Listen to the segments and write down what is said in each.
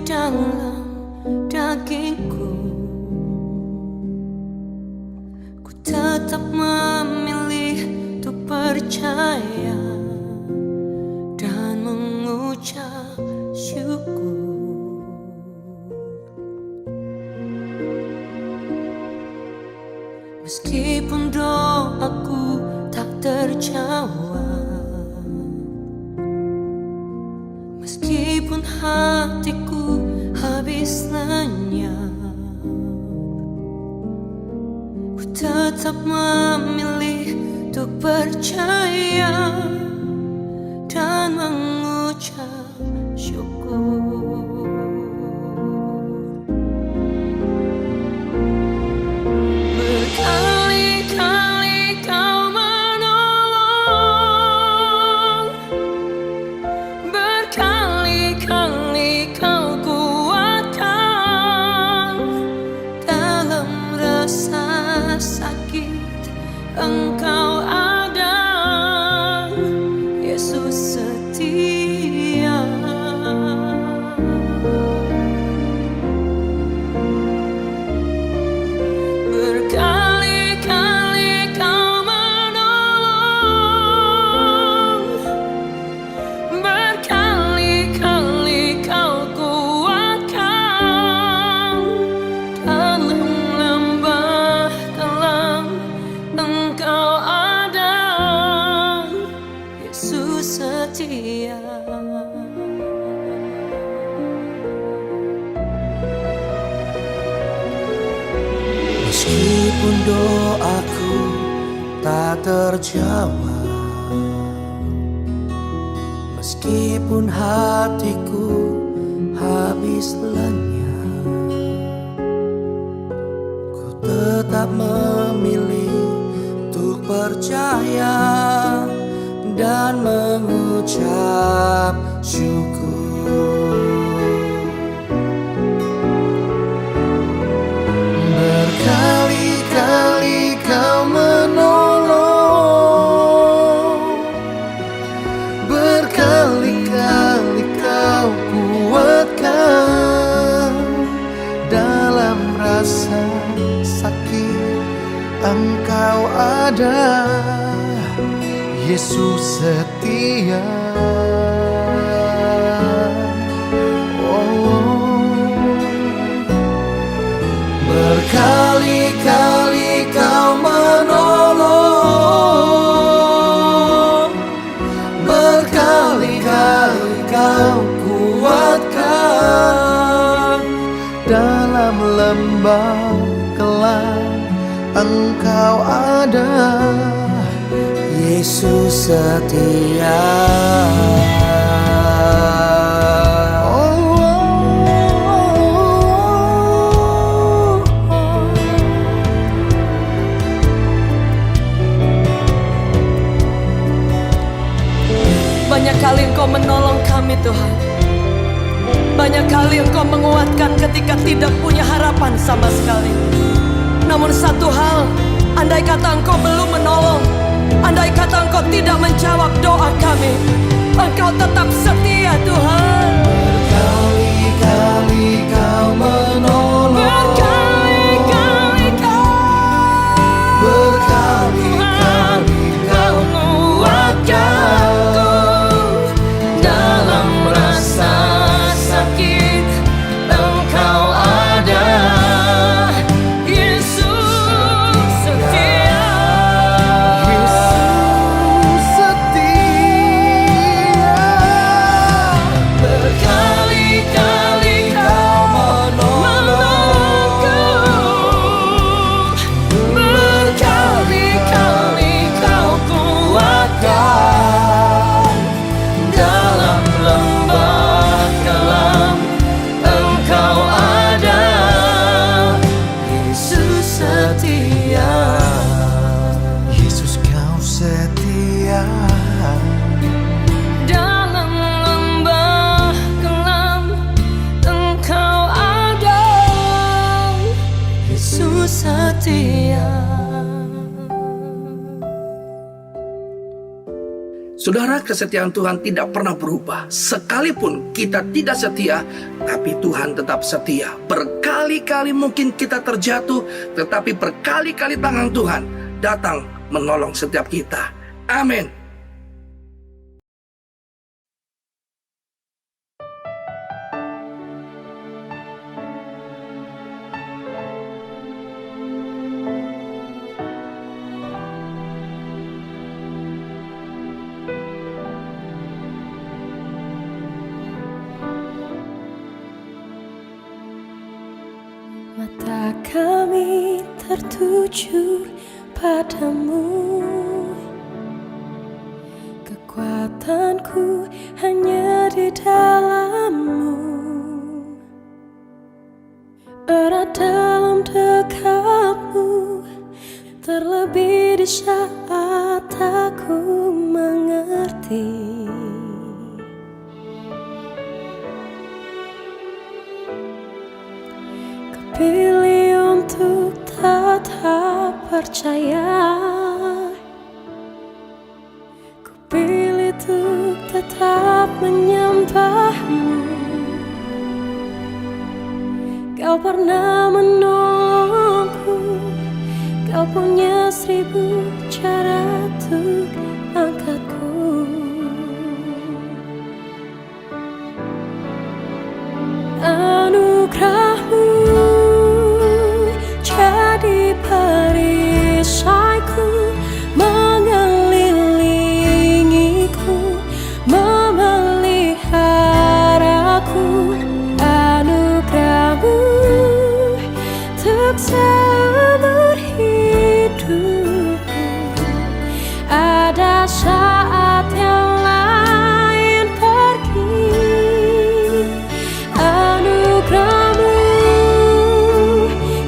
dalam dagingku, ku tetap memilih untuk percaya dan mengucap syukur. Meskipun doaku tak terjawab, meskipun hatiku habis lenyap, ku tetap memilih untuk percaya dan mengucap syukur. Berkali-kali kau menolong, berkali-kali kau kuatkan. Dalam rasa sakit Engkau ada, Yesus setia. Berkali-kali kau menolong, berkali-kali kau kuatkan. Dalam lembah kelam Engkau ada, Yesus setia. Meskipun doaku tak terjawab, meskipun hatiku habis lenyap, ku tetap memilih untuk percaya dan mengucap syukur. Berkali-kali kau menolong, berkali-kali kau kuatkan. Dalam rasa sakit Engkau ada, Yesus setia. Berkali-kali kau menolong, berkali-kali kau kuatkan. Dalam lembah kelam Engkau ada, Yesus setia. Banyak kali Engkau menolong kami Tuhan. Banyak kali Engkau menguatkan ketika tidak punya harapan sama sekali. Namun satu hal, andai kata Engkau belum menolong, andai kata Engkau tidak menjawab doa kami, Engkau tetap setia Tuhan. Berkali-kali kau menolong, Berkali-kali kau, berkali-kali kau menguatkan. Dalam rasa sakit Engkau ada, Yesus setia. Yesus setia. Berkali-kali kau menolongku, berkali-kali kau kuatkan. Dalam lembah kelam Engkau ada, Yesus setia. Yesus kau setia. Dalam lembah kelam Engkau ada, Yesus setia. Saudara, kesetiaan Tuhan tidak pernah berubah. Sekalipun kita tidak setia, Tapi Tuhan tetap setia. Berkali-kali mungkin kita terjatuh, tetapi berkali-kali tangan Tuhan datang menolong setiap kita. Amin. Mata kami tertuju padamu, kekuatanku hanya di dalam-Mu. Erat dalam dekap-Mu, terlebih di saat aku mengerti. Pilih untuk tetap percaya, ku pilih untuk tetap menyembah-Mu. Kau pernah menolongku, Kau punya 1000 cara untuk angkatku. Anugerah-Mu jadi perisaiku, mengelilingiku, memeliharaku. Anugerah-Mu untuk seumur hidupku. Ada saat yang lain pergi, anugerah-Mu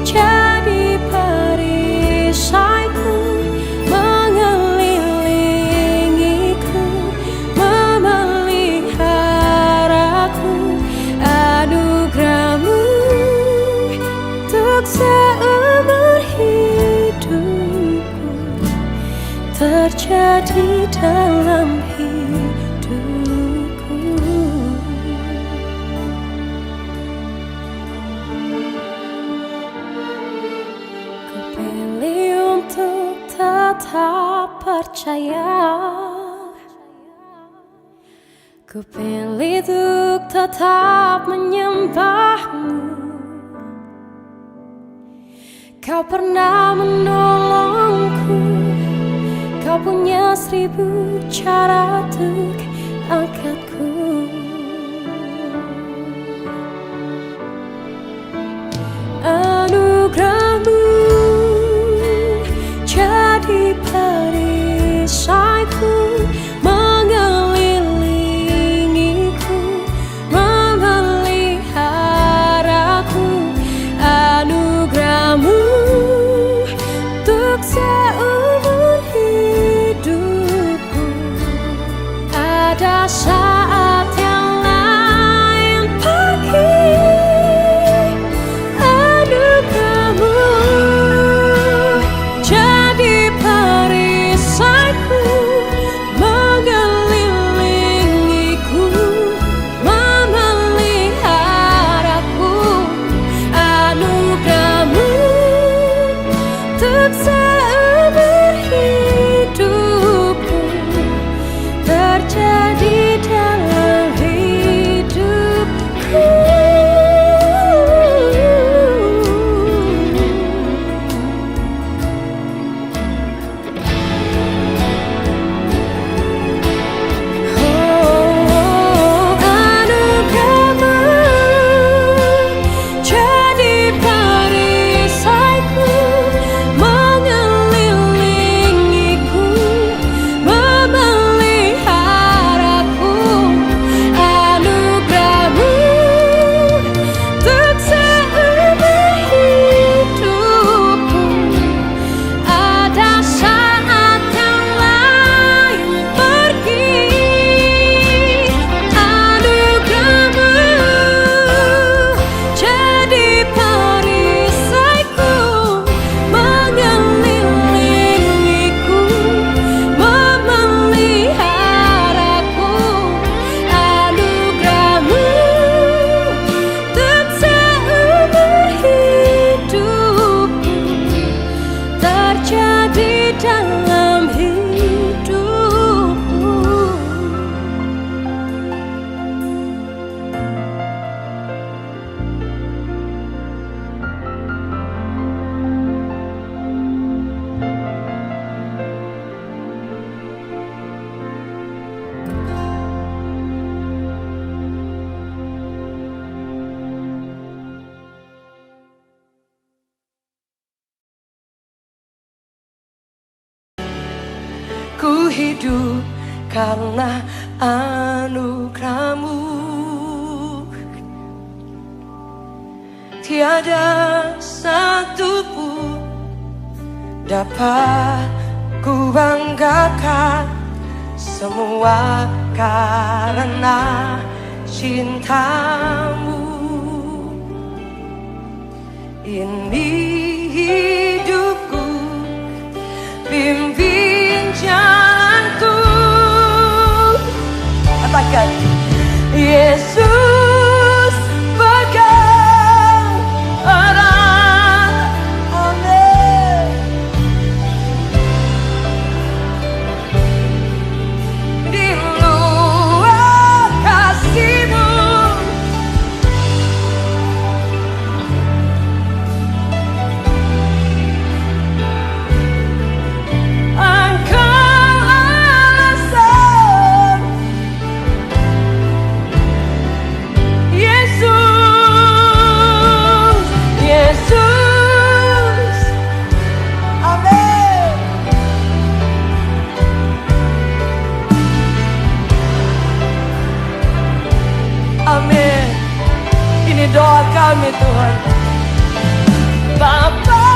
jadi perisaiku, mengelilingiku, memeliharaku. Anugerah-Mu untuk seumur hidupku terjadi dalam hidupku. Ku pilih untuk tetap percaya, ku pilih untuk tetap menyembah-Mu. Kau pernah menolongku, Kau punya 1000 cara untuk angkatku. Anugerah-Mu jadi perisaiku, mengelilingiku, memeliharaku. Anugerah-Mu untuk seumur hidupku. Ada saat hidup karena anugerah-Mu. Tiada satu pun dapat ku banggakan, semua karena cinta-Mu. Ini hidupku, pimpin jalanku. Katakan, Yesus pegang erat. Amin. Di luar kasih-Mu, amin. Ini doa kami Tuhan. Bapa,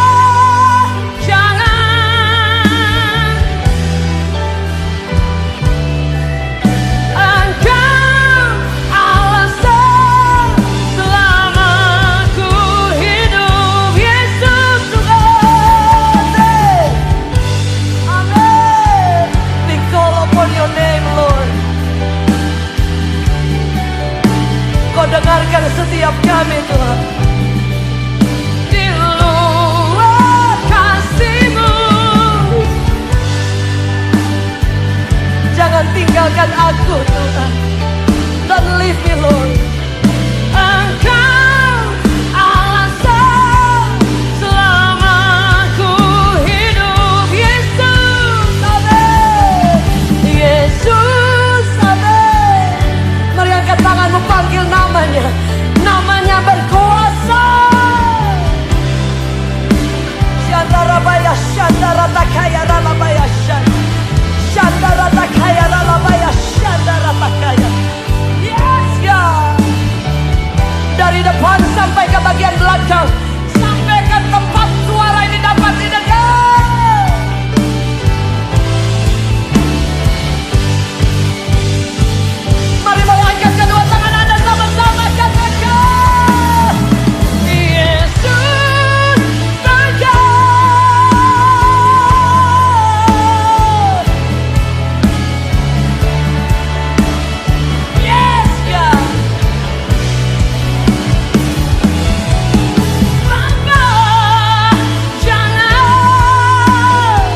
jangan Engkau alasan selama ku hidup. Yesus Tuhan. Amin. We call upon your name, Lord. Kau dengarkan setiap kami Tuhan. Di luar kasih-Mu, jangan tinggalkan aku Tuhan. Don't leave me Lord. Engkau alasan selama ku hidup. Yesus, amin. Yesus, amin. Mari angkat tanganmu, panggil namanya. Namanya berkuasa. Shandarabaya, Shandaраtakaya, Ralabaya, Shandaраtakaya, Ralabaya, Shandaratakaya. Yes, God. Dari depan sampai ke bagian belakang, sampai ke tempat suara ini dapat didengar. Mari angkat kedua tangan Anda sama-sama, katakan, Yesus pegang. Yes, God. Bapa, jangan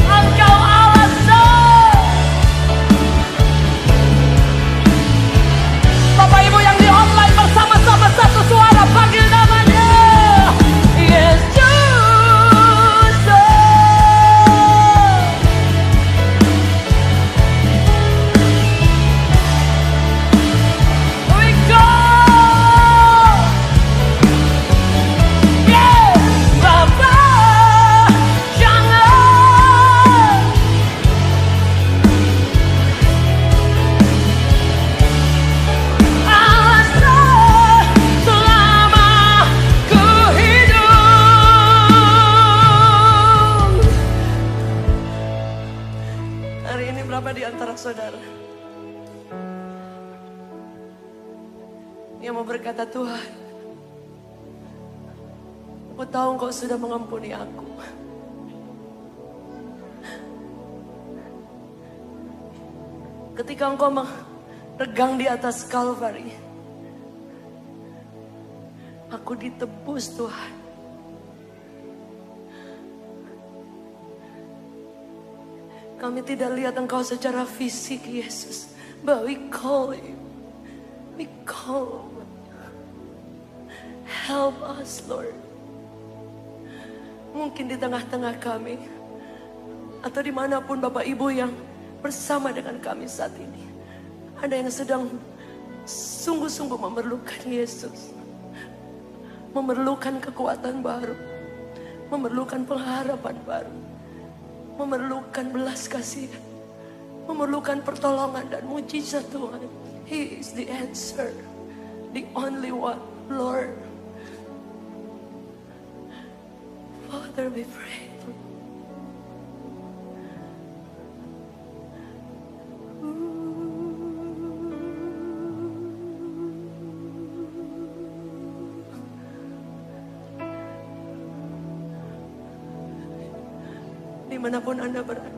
Engkau alasan. Bapak Ibu yang di online bersama-sama satu suara panggil namanya. Yesus. We go. Yes, Bapa, jangan alasan selama ku hidup. Hari ini berapa di antara saudara yang mau berkata, Tuhan, aku tahu Engkau sudah mengampuni aku. Ketika Engkau meregang di atas Kalvari, aku ditebus Tuhan. Kami tidak lihat Engkau secara fisik Yesus, but we call you. We call. Help us Lord. Mungkin di tengah-tengah kami, atau dimanapun Bapak Ibu yang bersama dengan kami saat ini, ada yang sedang sungguh-sungguh memerlukan Yesus, memerlukan kekuatan baru, memerlukan pengharapan baru. memerlukan belas kasihan, memerlukan pertolongan dan mujizat Tuhan. He is the answer, the only one, Lord. Father, we pray. Dimanapun Anda berada,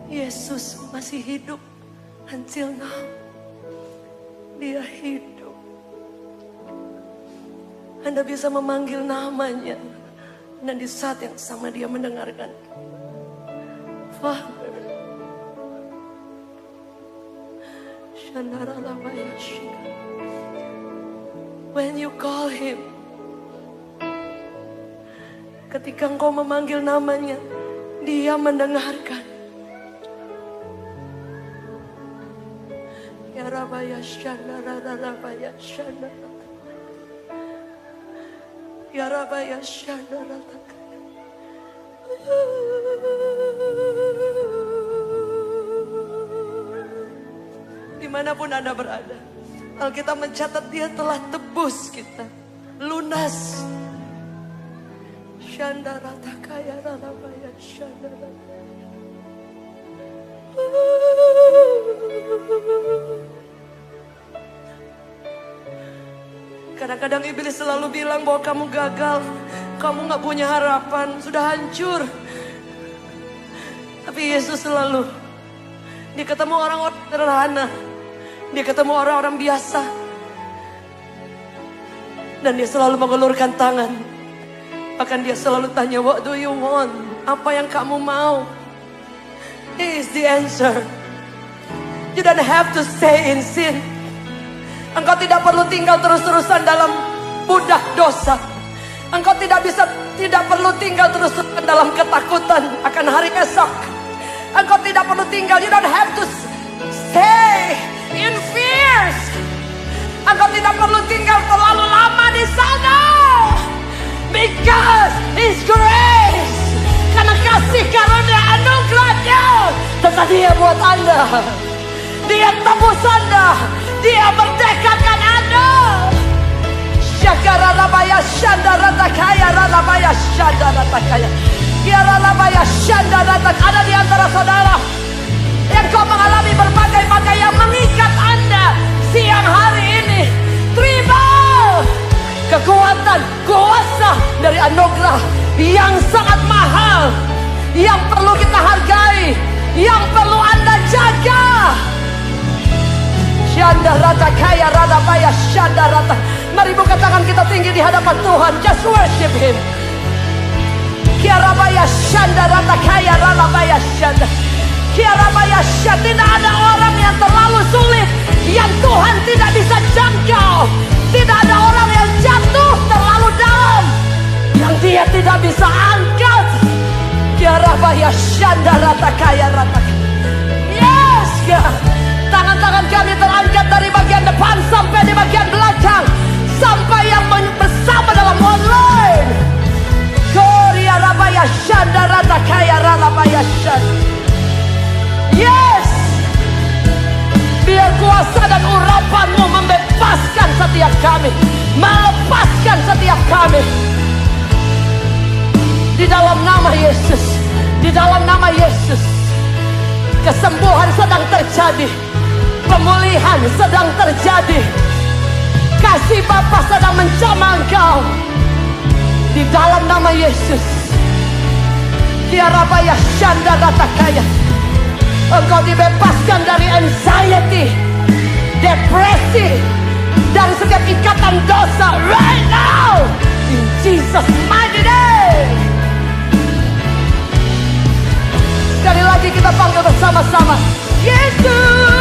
Yesus masih hidup until now. Dia hidup. Anda bisa memanggil namanya, dan di saat yang sama dia mendengarkan. Father, when you call him, ketika engkau memanggil namanya, dia mendengarkan. Ya Rabaya Shanda, Rabaya Shanda, Ya Rabaya Shanda, dimanapun Anda berada, Alkitab mencatat dia telah tebus kita, lunas. Shanda Ratakaya Rabaya Shanda. Kadang-kadang iblis selalu bilang bahwa kamu gagal, kamu gak punya harapan, sudah hancur. Tapi Yesus selalu, dia ketemu orang-orang sederhana, dia ketemu orang-orang biasa, dan dia selalu mengulurkan tangan. Bahkan dia selalu tanya, what do you want? Apa yang kamu mau? He is the answer. You don't have to stay in sin. Engkau tidak perlu tinggal terus-terusan dalam budak dosa. Engkau tidak perlu tinggal terus-terusan dalam ketakutan akan hari esok. Engkau tidak perlu tinggal, you don't have to stay in fears. Engkau tidak perlu tinggal terlalu lama di sana. Because His grace, karena kasih karunia anugerahnya, tetap dia buat Anda. Dia tebus Anda, dia merdekakan Anda. Syakara rabaya syanda ratakaya, rabaya syanda ratakaya, kiara rabaya syanda ratak. Ada di antara saudara yang kau mengalami berbagai-bagai yang mengikat Anda siang hari ini. Terima kekuatan, kuasa dari anugerah yang sangat mahal, yang perlu kita hargai, yang perlu Anda jaga. Syanda rata kaya rada baya syanda rata. Mari buka tangan kita tinggi di hadapan Tuhan. Just worship Him. Kiara baya syanda rata kaya rada baya syanda. Kiara baya syanda. Tidak ada orang yang terlalu sulit yang Tuhan tidak bisa jangkau. Tidak ada orang yang jatuh terlalu dalam yang Dia tidak bisa angkat. Kiara baya syanda rata kaya rata. Yes, God. Tangan-tangan kami terangkat dari bagian depan sampai di bagian belakang, sampai yang bersama dalam online. Korea rabaya syanda rata kaya rabaya syanda. Yes, biar kuasa dan urapan-Mu membebaskan setiap kami, melepaskan setiap kami. Di dalam nama Yesus, di dalam nama Yesus, kesembuhan sedang terjadi. Pemulihan sedang terjadi. Kasih Bapa sedang menjamah engkau. Di dalam nama Yesus. Kiarabaya syanda ratakaya. Engkau dibebaskan dari anxiety, depresi, dan setiap ikatan dosa right now. In Jesus' mighty name. Sekali lagi kita panggil bersama-sama. Yesus.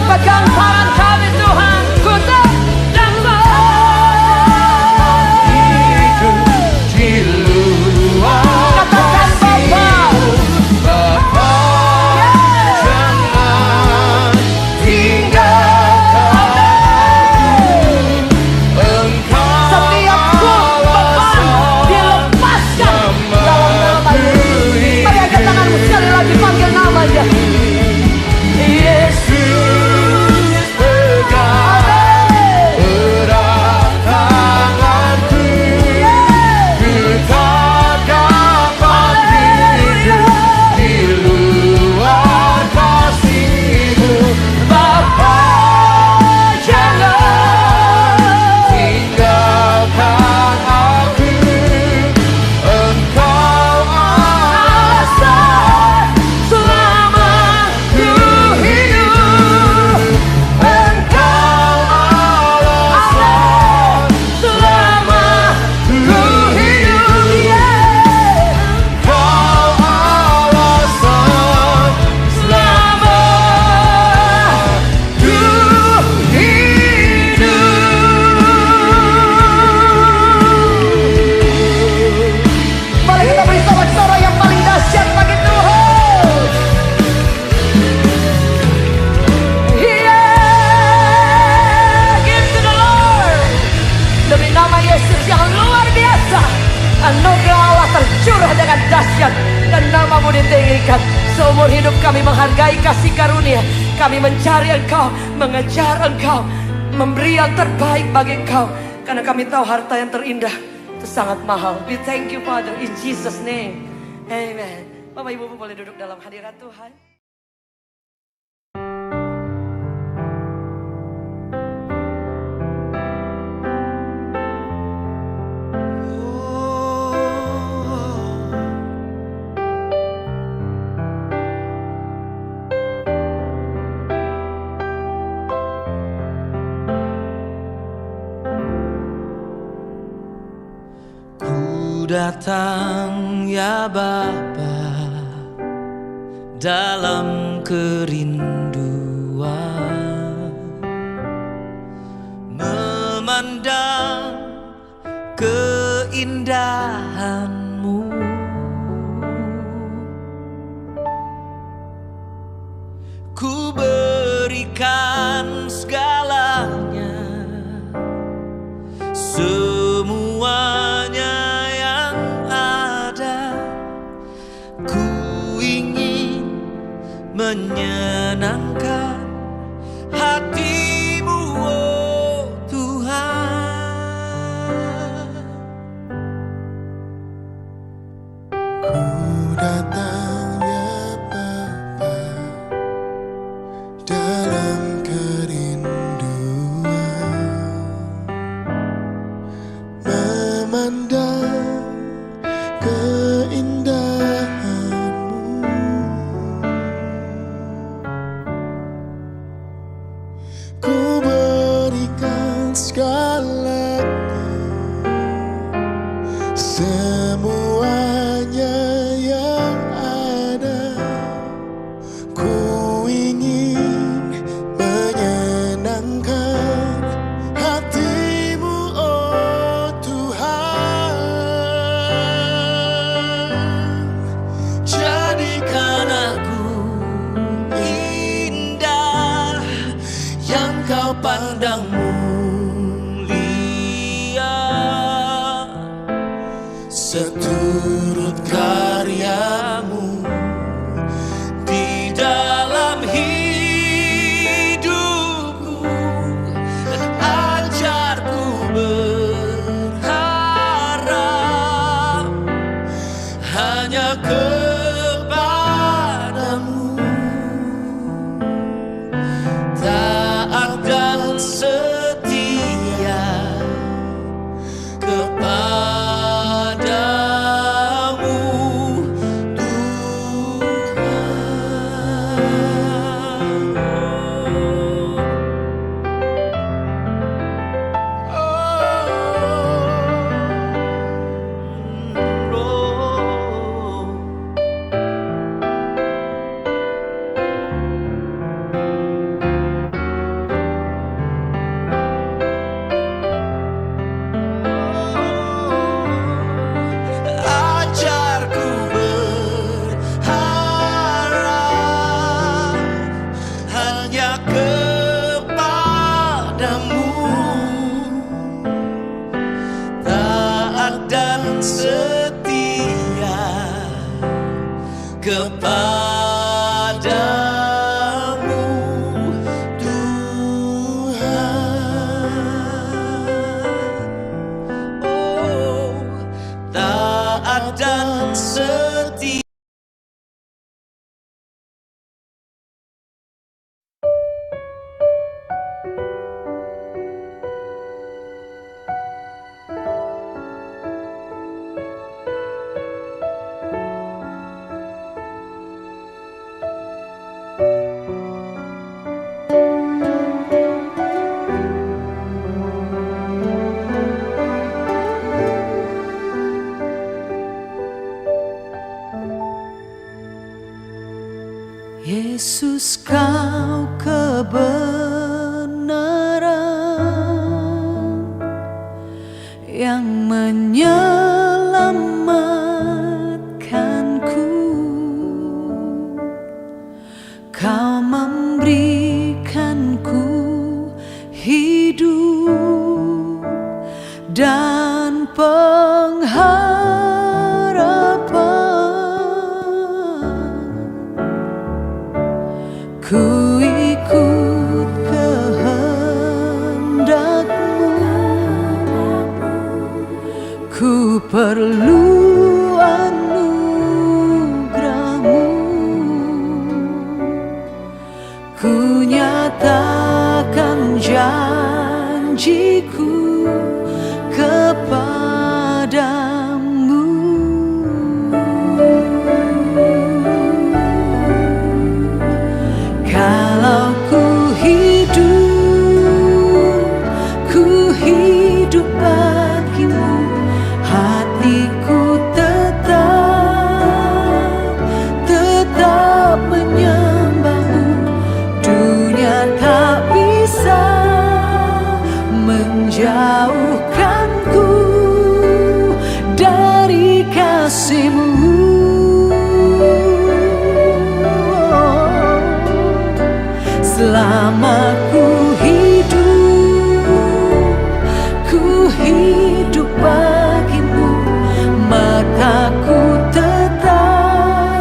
Pegang tangan kami Tuhan, ku hidup di luar katakan Bapa, jangan tinggalkan Engkau. setiap Seumur hidup kami menghargai kasih karunia. Kami mencari Engkau, mengejar Engkau, memberi yang terbaik bagi Engkau. Karena kami tahu harta yang terindah itu sangat mahal. We thank you Father in Jesus name. Amen. Bapak Ibu boleh duduk dalam hadirat Tuhan. Datang ya Bapa dalam kerinduan, memandang keindahan-Mu. Ku berikan segalanya, semuanya menyenangkan hati-Mu, oh Tuhan. Ku datang ya Bapa dalam kerinduan, memandang keindahan-Mu. Ku berikan segalanya, semuanya yang ada. Ku ingin menyenangkan hati-Mu, oh Tuhan. Jadikan aku indah yang Kau pandang mulia, seturut karya-Mu di dalam hidupku, dan ajarku berharap hanya kepada-Mu, taat dan setia kepada-Mu, ajarku berharap hanya kepada-Mu, taat dan setia kepada-Mu, Tuhan. Oh, taat dan setia. Yesus, Kau kebenaran yang menyelamatkanku. Kau memberikanku hidup dan pengharapan. ku ikut kehendak-Mu. Ku perlu anugerah-Mu. Ku nyatakan janjiku kepadamu. Kalau ku hidup bagimu, hatiku tetap menyembah-Mu. Dunia tak bisa menjauhkanku dari kasih-Mu. Selama ku hidup bagimu, mataku tetap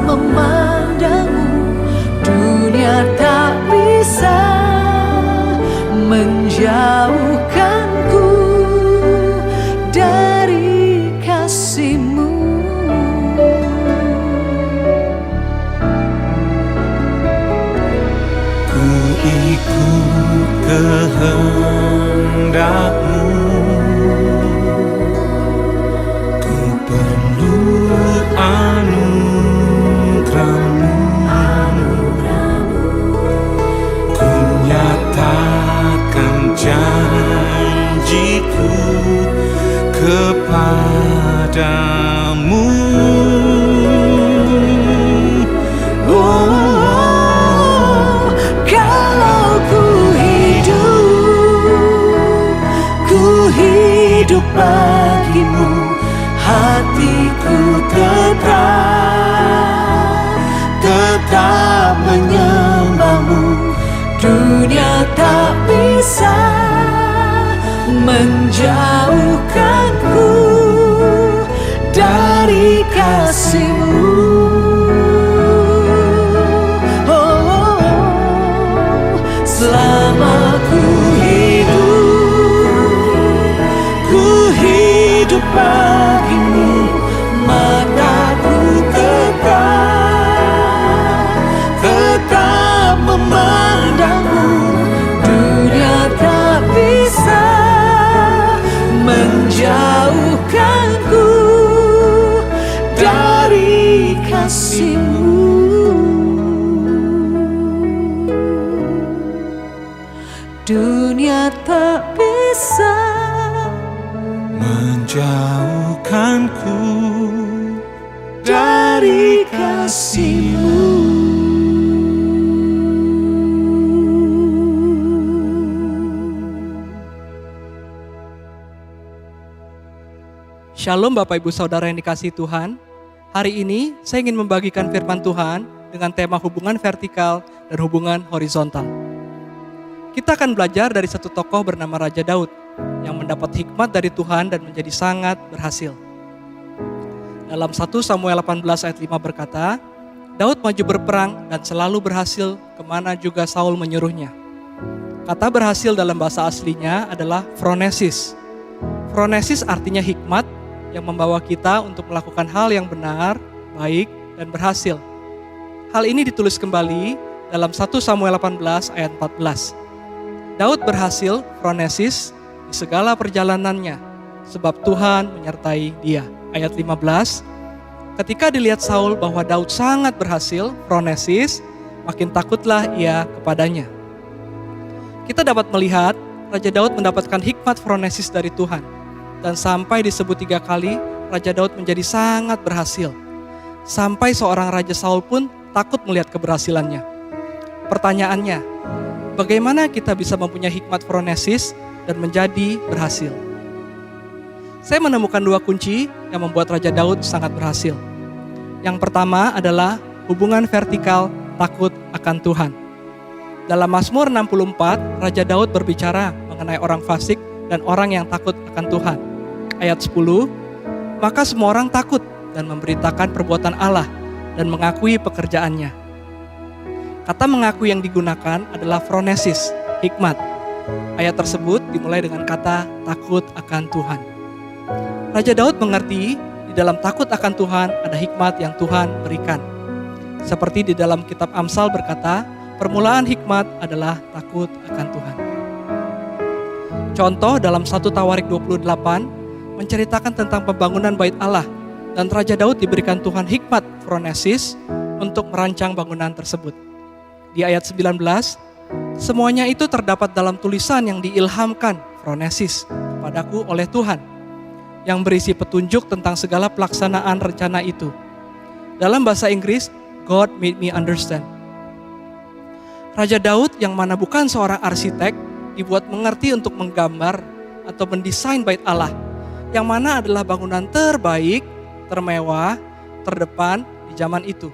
memandang-Mu. Dunia tak bisa menjauhkanku dari kasih-Mu. Ku ikut kehendak-Mu. Ku perlu anugerah-Mu. Ku nyatakan janjiku kepadamu. Kalau ku hidup bagimu, hatiku tetap menyembah-Mu. Dunia tak bisa menjauhkanku dari kasih-Mu. Selama ku hidup bagimu, mataku tetap memandang-Mu. Dunia tak bisa menjauhkanku dari kasih-Mu. Dunia tak bisa menjauhkanku dari kasih-Mu. Shalom Bapak Ibu Saudara yang dikasihi Tuhan. Hari ini saya ingin membagikan firman Tuhan dengan tema hubungan vertikal dan hubungan horizontal. Kita akan belajar dari satu tokoh bernama Raja Daud yang mendapat hikmat dari Tuhan dan menjadi sangat berhasil. Dalam 1 Samuel 18 ayat 5 berkata, Daud maju berperang dan selalu berhasil kemana juga Saul menyuruhnya. Kata berhasil dalam bahasa aslinya adalah phronesis. Phronesis artinya hikmat yang membawa kita untuk melakukan hal yang benar, baik, dan berhasil. Hal ini ditulis kembali dalam 1 Samuel 18 ayat 14. Daud berhasil phronesis di segala perjalanannya, sebab Tuhan menyertai dia. Ayat 15, ketika dilihat Saul bahwa Daud sangat berhasil phronesis, makin takutlah ia kepadanya. Kita dapat melihat Raja Daud mendapatkan hikmat phronesis dari Tuhan. Dan sampai disebut 3 kali, Raja Daud menjadi sangat berhasil. Sampai seorang Raja Saul pun takut melihat keberhasilannya. Pertanyaannya, bagaimana kita bisa mempunyai hikmat phronesis dan menjadi berhasil? Saya menemukan 2 kunci yang membuat Raja Daud sangat berhasil. Yang pertama adalah hubungan vertikal takut akan Tuhan. Dalam Mazmur 64, Raja Daud berbicara mengenai orang fasik dan orang yang takut akan Tuhan. Ayat 10, maka semua orang takut dan memberitakan perbuatan Allah, dan mengakui pekerjaannya. Kata mengakui yang digunakan adalah phronesis, hikmat. Ayat tersebut dimulai dengan kata takut akan Tuhan. Raja Daud mengerti di dalam takut akan Tuhan ada hikmat yang Tuhan berikan. Seperti di dalam kitab Amsal berkata, permulaan hikmat adalah takut akan Tuhan. Contoh dalam 1 Tawarik 28 menceritakan tentang pembangunan bait Allah dan Raja Daud diberikan Tuhan hikmat phronesis untuk merancang bangunan tersebut. Di ayat 19, semuanya itu terdapat dalam tulisan yang diilhamkan phronesis kepadaku oleh Tuhan, yang berisi petunjuk tentang segala pelaksanaan rencana itu. Dalam bahasa Inggris, God made me understand. Raja Daud yang mana bukan seorang arsitek, dibuat mengerti untuk menggambar atau mendesain bait Allah, yang mana adalah bangunan terbaik, termewah, terdepan di zaman itu.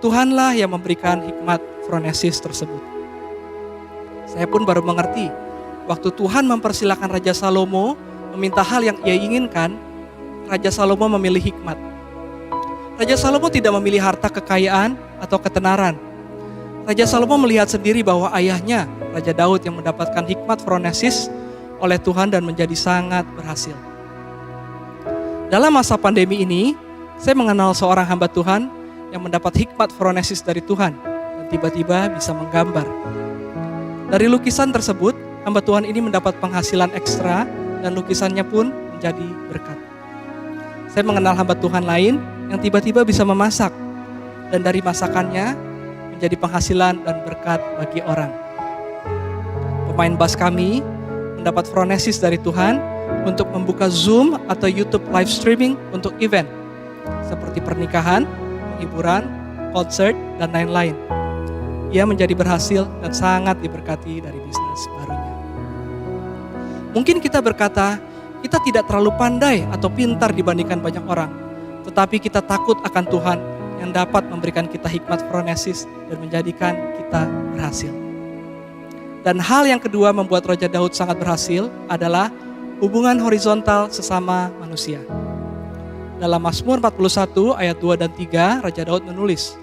Tuhanlah yang memberikan hikmat phronesis tersebut. Saya pun baru mengerti, waktu Tuhan mempersilakan Raja Salomo meminta hal yang ia inginkan, Raja Salomo memilih hikmat. Raja Salomo tidak memilih harta kekayaan atau ketenaran. Raja Salomo melihat sendiri bahwa ayahnya, Raja Daud, yang mendapatkan hikmat phronesis oleh Tuhan dan menjadi sangat berhasil. Dalam masa pandemi ini, saya mengenal seorang hamba Tuhan yang mendapat hikmat phronesis dari Tuhan dan tiba-tiba bisa menggambar. Dari lukisan tersebut, hamba Tuhan ini mendapat penghasilan ekstra dan lukisannya pun menjadi berkat. Saya mengenal hamba Tuhan lain yang tiba-tiba bisa memasak dan dari masakannya menjadi penghasilan dan berkat bagi orang. Pemain bass kami mendapat phronesis dari Tuhan untuk membuka Zoom atau YouTube live streaming untuk event seperti pernikahan, hiburan, konser, dan lain-lain. Ia menjadi berhasil dan sangat diberkati dari bisnis barunya. Mungkin kita berkata, kita tidak terlalu pandai atau pintar dibandingkan banyak orang, tetapi kita takut akan Tuhan yang dapat memberikan kita hikmat phronesis dan menjadikan kita berhasil. Dan hal yang kedua membuat Raja Daud sangat berhasil adalah hubungan horizontal sesama manusia. Dalam Mazmur 41 ayat 2 dan 3, Raja Daud menulis,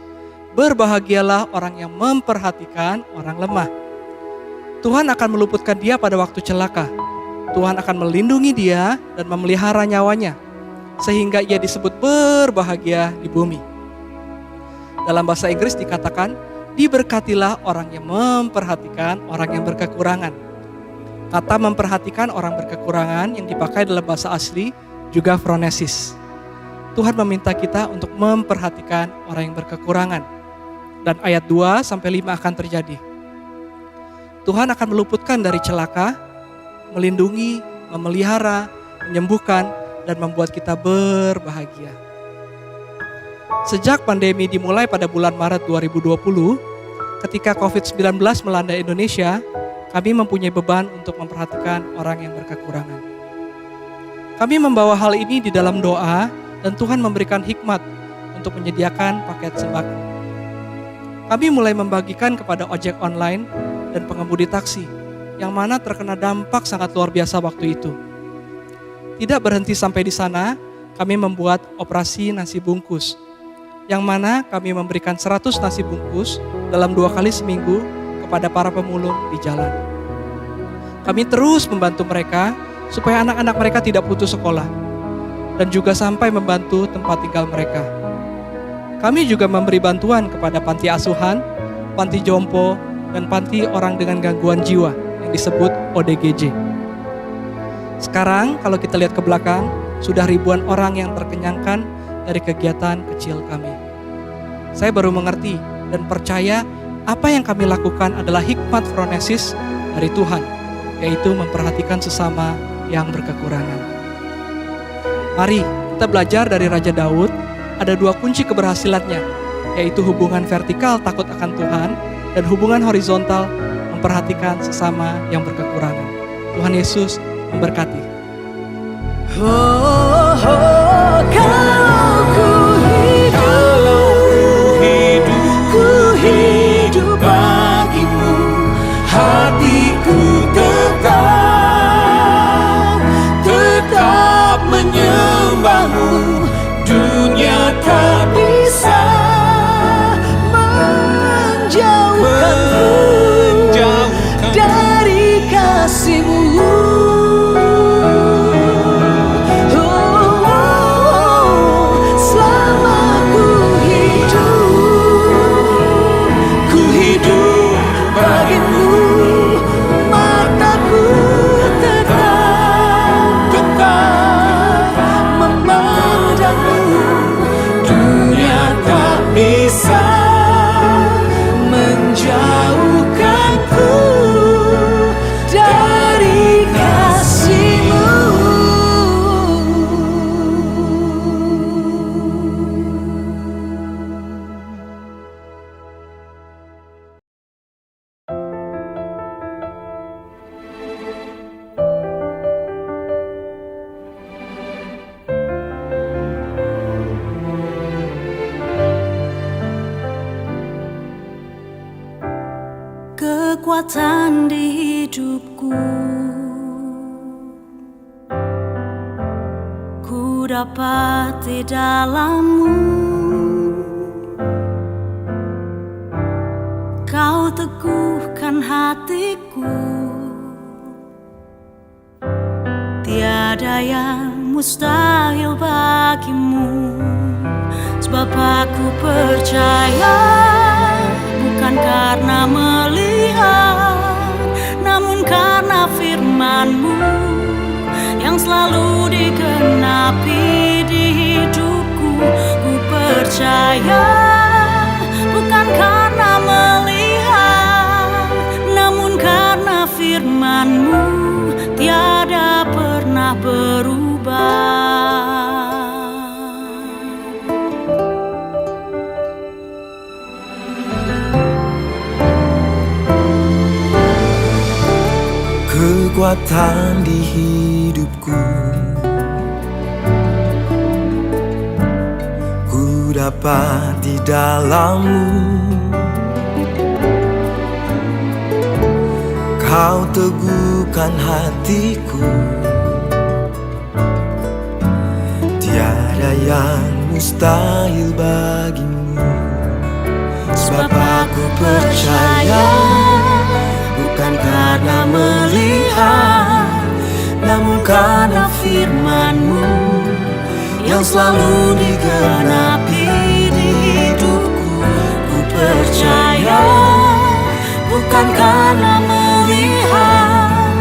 berbahagialah orang yang memperhatikan orang lemah. Tuhan akan meluputkan dia pada waktu celaka. Tuhan akan melindungi dia dan memelihara nyawanya, sehingga ia disebut berbahagia di bumi. Dalam bahasa Inggris dikatakan, diberkatilah orang yang memperhatikan orang yang berkekurangan. Kata memperhatikan orang berkekurangan yang dipakai dalam bahasa asli juga phronesis. Tuhan meminta kita untuk memperhatikan orang yang berkekurangan. Dan ayat 2-5 akan terjadi. Tuhan akan meluputkan dari celaka, melindungi, memelihara, menyembuhkan, dan membuat kita berbahagia. Sejak pandemi dimulai pada bulan Maret 2020, ketika COVID-19 melanda Indonesia, kami mempunyai beban untuk memperhatikan orang yang berkekurangan. Kami membawa hal ini di dalam doa dan Tuhan memberikan hikmat untuk menyediakan paket sembako. Kami mulai membagikan kepada ojek online dan pengemudi taksi yang mana terkena dampak sangat luar biasa waktu itu. Tidak berhenti sampai di sana, kami membuat operasi nasi bungkus yang mana kami memberikan 100 nasi bungkus dalam 2 kali seminggu kepada para pemulung di jalan. Kami terus membantu mereka supaya anak-anak mereka tidak putus sekolah dan juga sampai membantu tempat tinggal mereka. Kami juga memberi bantuan kepada panti asuhan, panti jompo, dan panti orang dengan gangguan jiwa yang disebut ODGJ. Sekarang kalau kita lihat ke belakang, sudah ribuan orang yang terkenyangkan dari kegiatan kecil kami. Saya baru mengerti dan percaya apa yang kami lakukan adalah hikmat phronesis dari Tuhan, yaitu memperhatikan sesama yang berkekurangan. Mari kita belajar dari Raja Daud, ada 2 kunci keberhasilannya, yaitu hubungan vertikal takut akan Tuhan dan hubungan horizontal memperhatikan sesama yang berkekurangan. Tuhan Yesus memberkati. Ku hidup bagimu, hatiku tetap menyembahmu, dunia tak bisa kekuatan di hidupku. Ku dapat di dalam-Mu. Kau teguhkan hatiku. Tiada yang mustahil bagimu. Sebab aku percaya, bukan karena melihat, namun karena firman-Mu yang selalu digenapi di hidupku. Ku percaya, bukan karena melihat, namun karena firman-Mu tiada pernah berubah. Kekuatan di hidupku, ku dapat di dalam-Mu. Kau teguhkan hatiku. Tiada yang mustahil bagimu. Sebab aku percaya, bukan karena melihat, namun karena firman-Mu yang selalu digenapi di hidupku. Ku percaya, bukan karena melihat,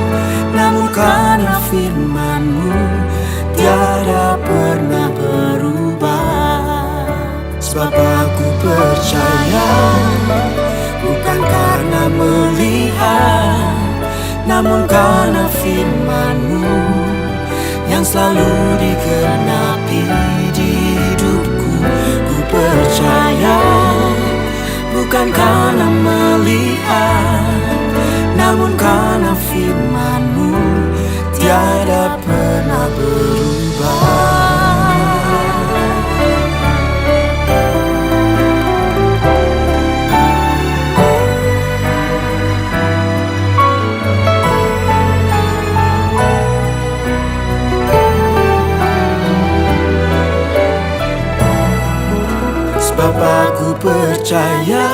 namun karena firman-Mu tiada pernah berubah. Sebab aku percaya, bukan karena melihat, namun karena firman-Mu yang selalu digenapi di hidupku. Ku percaya, bukan karena melihat, namun karena firman-Mu tiada pernah berubah. Sebab aku percaya,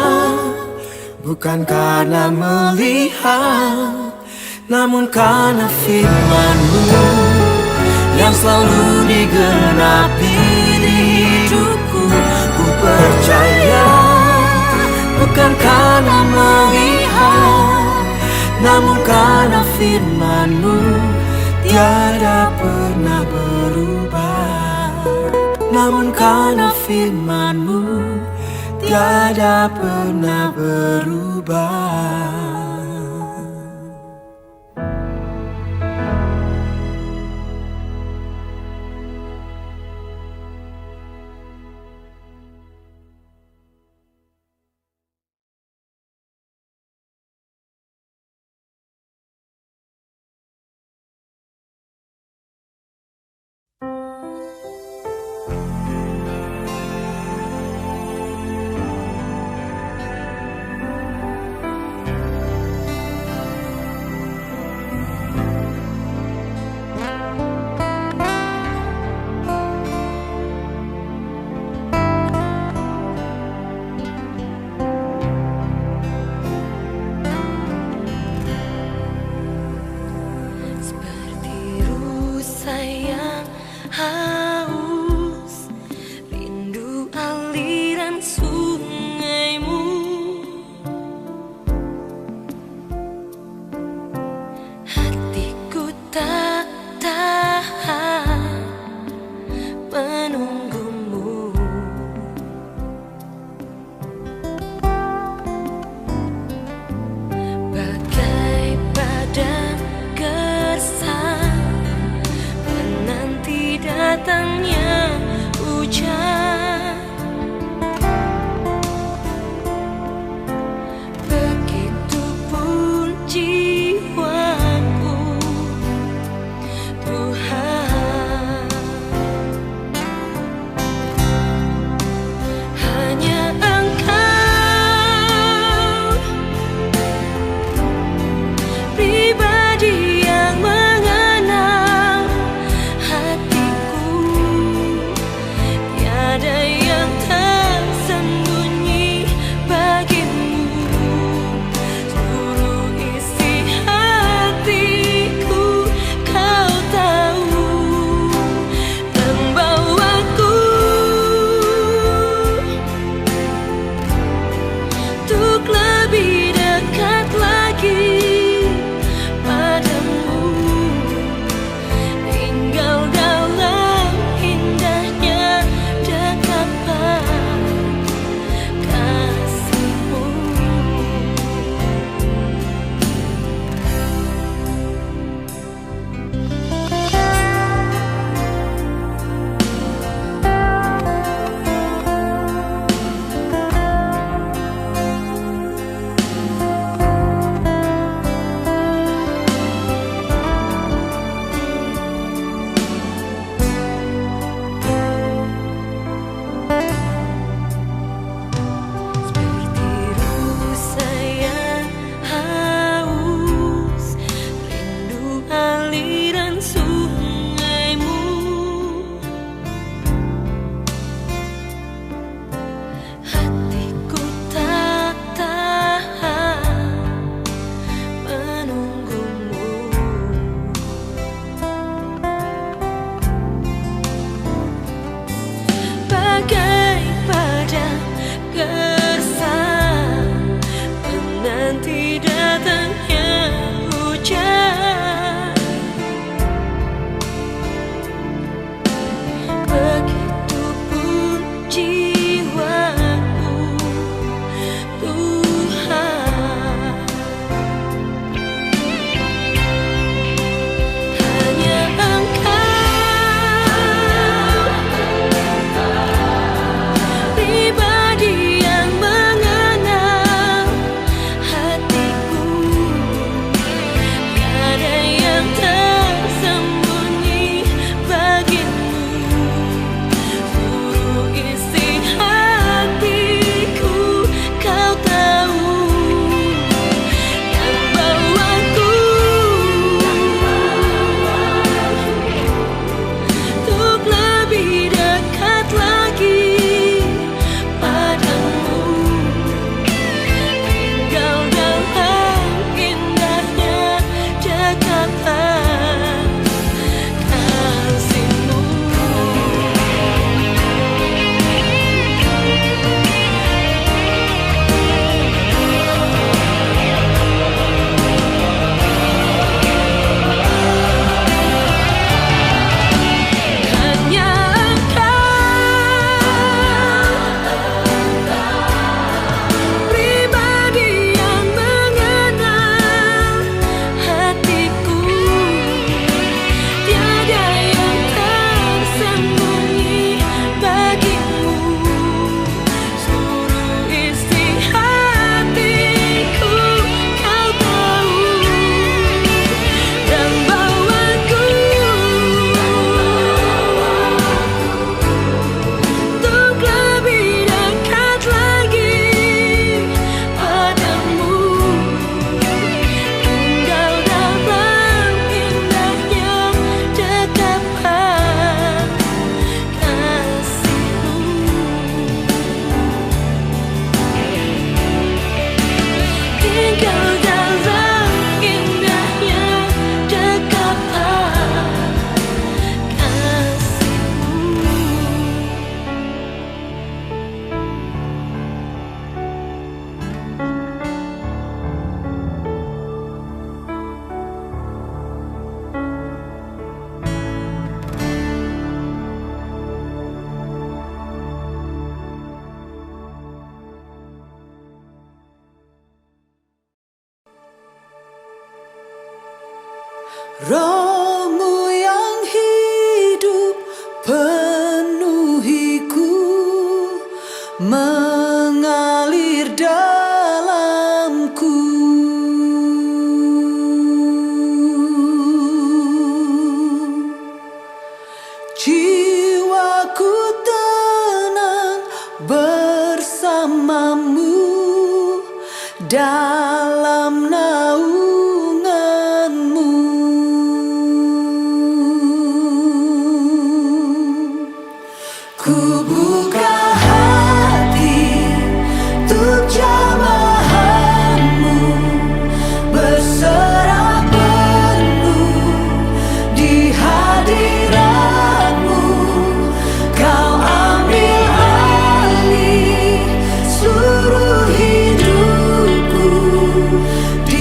bukan karena melihat, namun karena firman-Mu yang selalu digenapi di hidupku. Ku percaya, bukan karena melihat, namun karena firman-Mu tiada pernah berubah. Namun karena firman-Mu tiada pernah berubah. Rohmu yang hidup penuhiku, mengalir dalamku. Jiwaku tenang bersamamu dalam naunganmu. Ku buka hati untuk jamahanmu, berserah penuh di hadiratmu. Kau ambil alih seluruh hidupku, di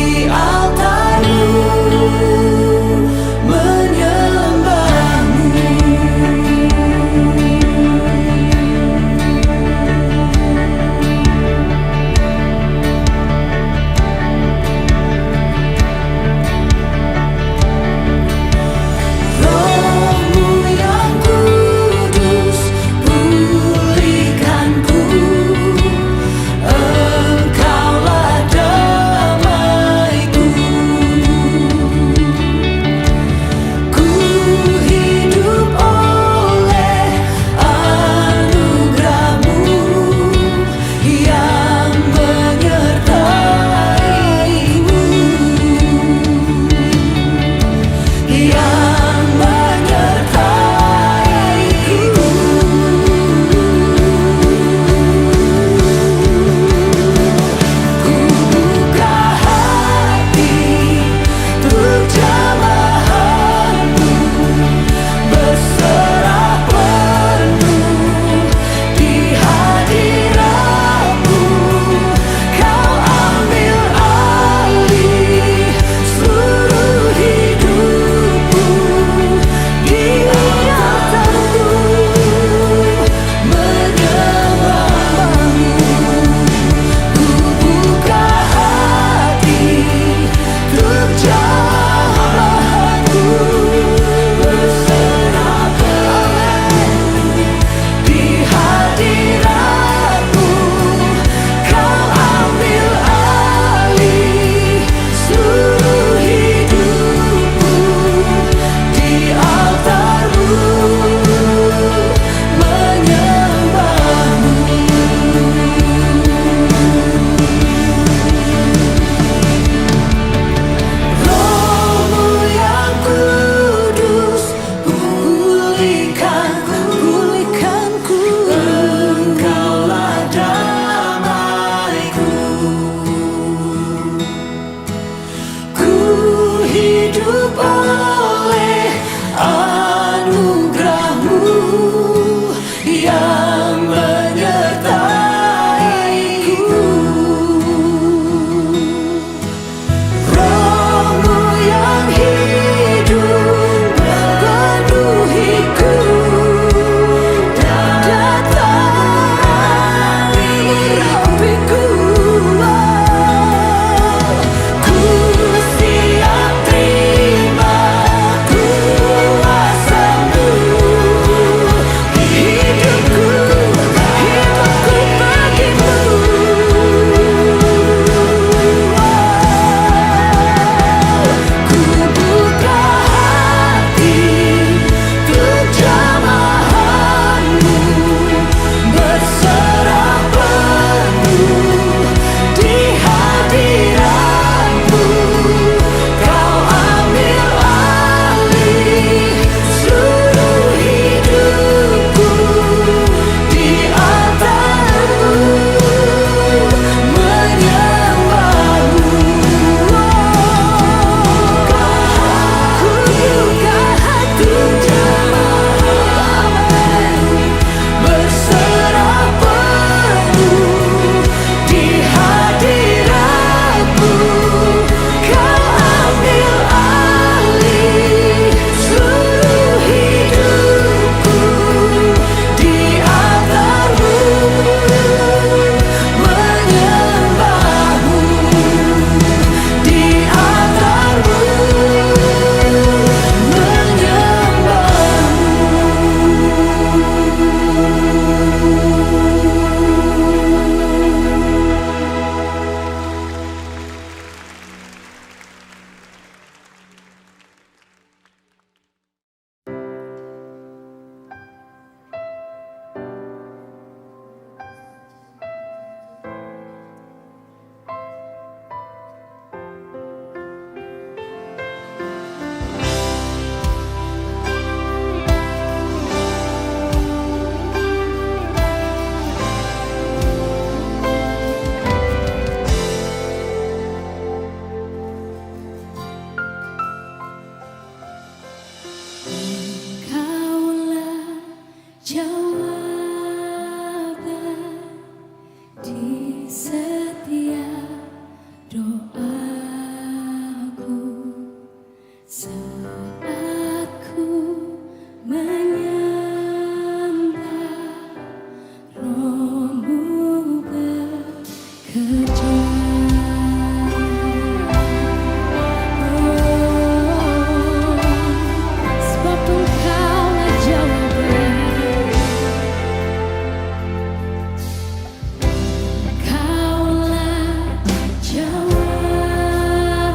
setiap doaku saat ku menyembah Roh-Mu bekerja. Sebab Engkaulah jawaban, Engkaulah jawaban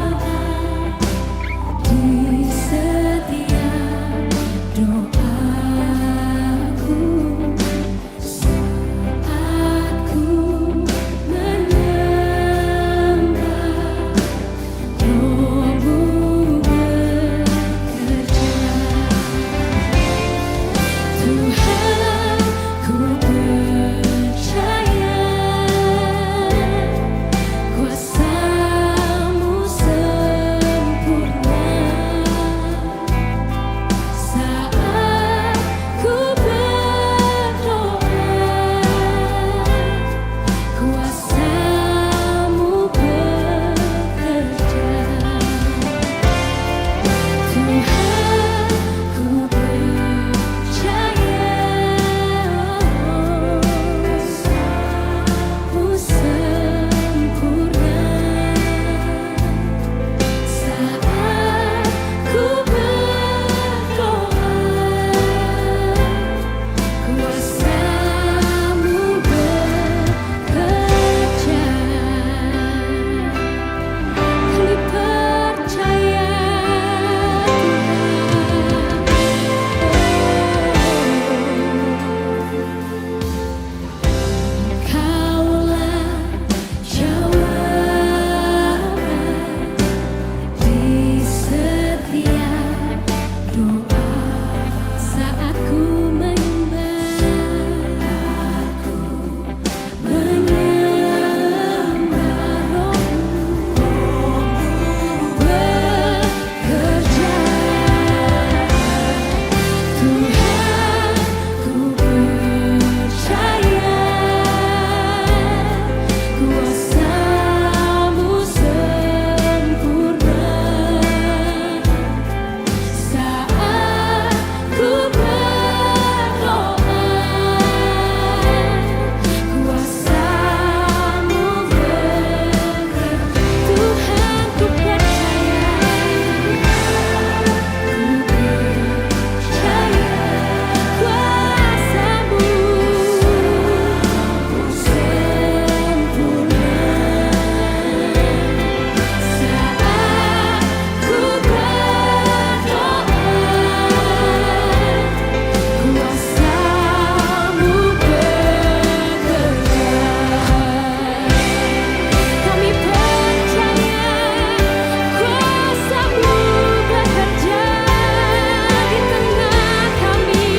di setiap doaku saat ku menyembah Roh-Mu bekerja. Tuhan, ku percaya kuasa-Mu sempurna saat ku berdoa. Kuasa-Mu bekerja. Tuhan, ku percaya Mu sempurna saat ku berdoa. Kuasa-Mu bekerja. Kami percaya Engkaulah jawaban di setiap doa saat ku menyembah Roh-Mu bekerja. Tuhan, ku percaya kuasa-Mu sempurna saat ku berdoa. Kuasa-Mu bekerja. Tuhan, ku percaya, kuasa-Mu sempurna saat ku berdoa. Kuasa-Mu bekerja. Kami percaya kuasa-Mu bekerja di tengah kami.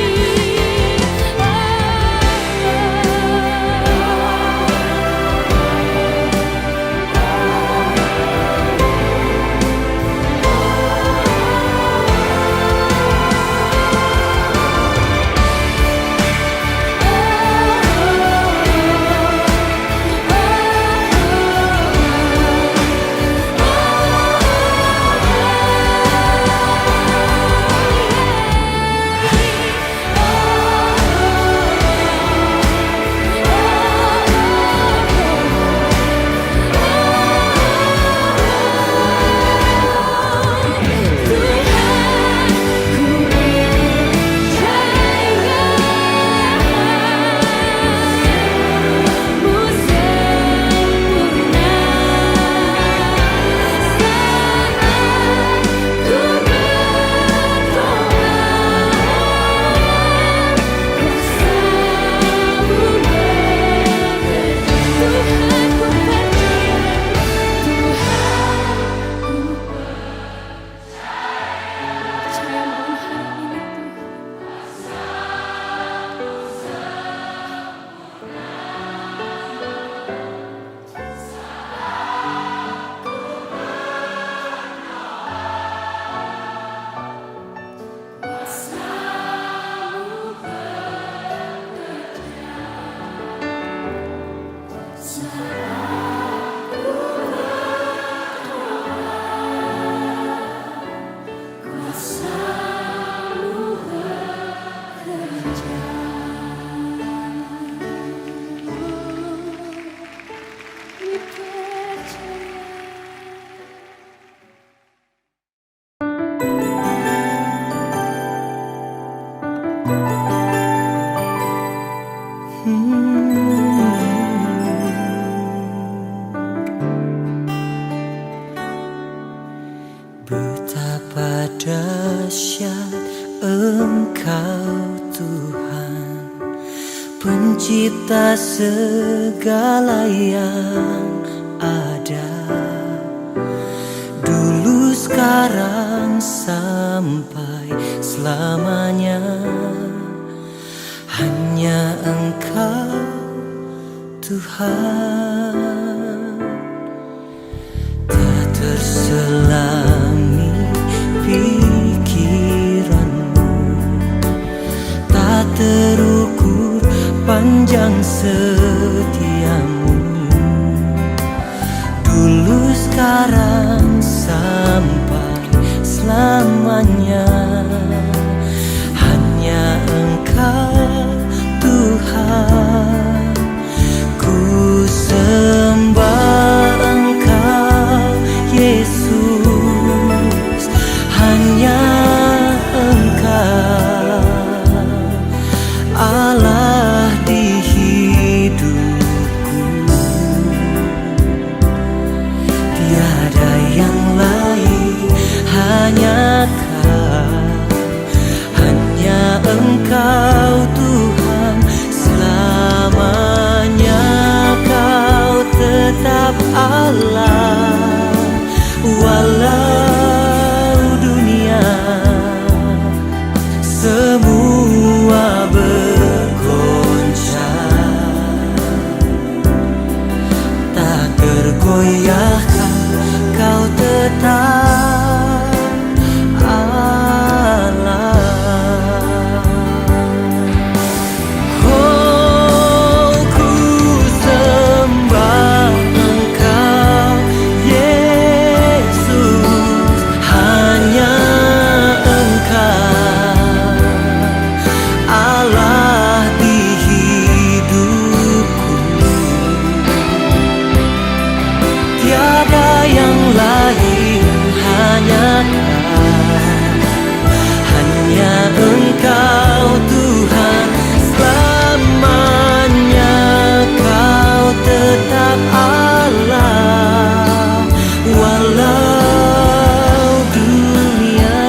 Kuasa-Mu bekerja. kita segala yang ada, dulu, sekarang, sampai selamanya. Hanya Engkau Tuhan, tak terselami pikiranmu, tak terukur panjang setiamu, dulu, sekarang, sampai selamanya. Hanya Engkau Tuhan, ku sembah Engkau Yesus. Hanya Engkau Allah di hidupku, tiada yang lain, hanya Kau, hanya Engkau Tuhan. Selamanya Kau tetap Allah, walau dunia semua bergoncang, tak tergoyahkan Kau tetap Allah. Oh, ku sembah Engkau Yesus. Hanya Engkau Allah di hidupku, tiada yang lain, hanya Kau, hanya Engkau Tuhan. Selamanya Kau tetap Allah, walau dunia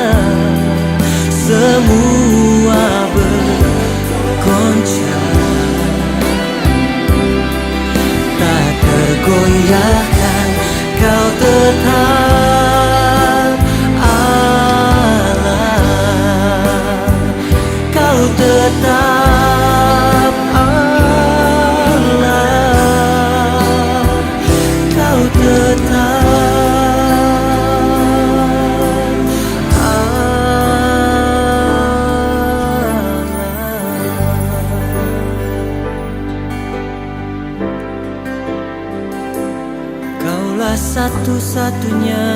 semua bergoncang, tak tergoyahkan Kau tetap Allah, Kau tetap Allah, Kau tetap Kaulah satu-satunya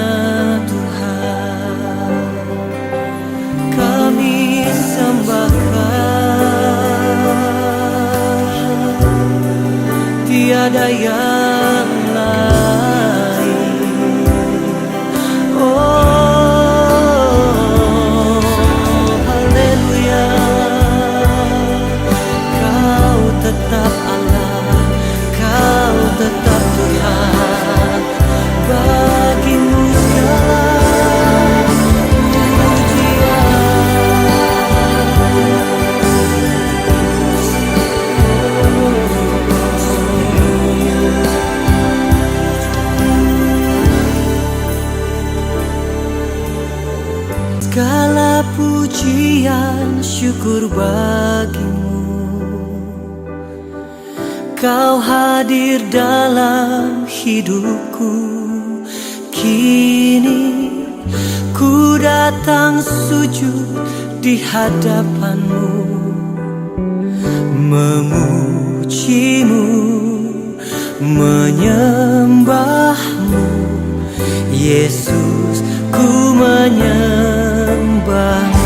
Tuhan, kami sembahkan, tiada yang lain. Oh, haleluya, Kau tetap Allah, Kau tetap Tuhan. Bagimu segala pujian, segala pujian, syukur bagimu. Kau hadir dalam hidupku. Kini ku datang sujud di hadapanmu, memujimu, menyembahmu. Yesus, ku menyembahmu.